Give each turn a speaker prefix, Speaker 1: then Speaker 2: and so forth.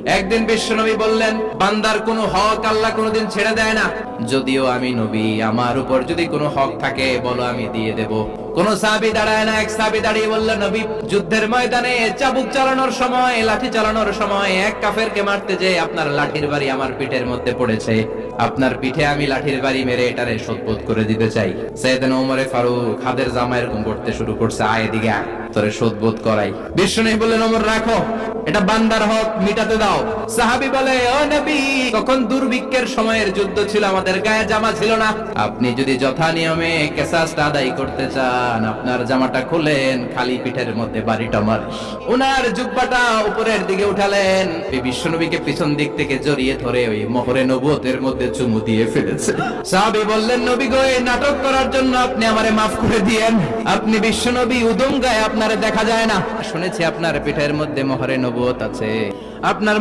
Speaker 1: একদিন বিশ্বনবী বললেন, বান্দার কোনো হক আল্লাহ কোনোদিন ছেড়ে দেয় না। যদিও আমি নবী, আমার উপর যদি কোনো হক থাকে বলো, আমি দিয়ে দেব। কোন সাহাবী দাঁড়ায় না। এক সাহাবী দাঁড়িয়ে বললেন, নবী, যুদ্ধের ময়দানে চাবুক চালানোর সময়, লাঠি চালানোর সময় এক কাফেরকে মারতে যে আপনার লাঠির বাড়ি আমার পিঠের মধ্যে পড়েছে, আপনার পিঠে আমি লাঠির বাড়ি মেরে এটারে শোধবোধ করে দিতে চাই। সাইয়েদনা ওমরে ফারুক হাতের জামা এরকম করতে শুরু করছে, আয় এদিকে আয়, তোরে শোধবোধ করাই। বিশ্বনবী বললেন, ওমর রাখো, এটা বান্দার হক, মিটাতে দাও। সাহাবী বলে, ও নবী, তখন দুর্ভিক্ষের সময়ের যুদ্ধ ছিল, আমাদের গায়ে জামা ছিল না। আপনি যদি যথা নিয়মে কেসাসটা আদায় করতে চান, আপনার জামাটা খুলেন, খালি পিঠের মধ্যে বাড়িটা মার। ওনার জুব্বাটা উপরের দিকে উঠালেন, বিশ্বনবীকে পিছন দিক থেকে জড়িয়ে ধরে ওই মোহরে নবুয়তের মধ্যে চুমু দিয়ে ফেলেছে। সাহাবী বললেন, নবী গো, এই নাটক করার জন্য আপনি আমারে মাফ করে দিয়েন। আপনি বিশ্বনবী, উদম গায়ে আপনারে দেখা যায় না। শুনেছি আপনার পিঠের মধ্যে মোহরে নবুয়ত আছে, আপনার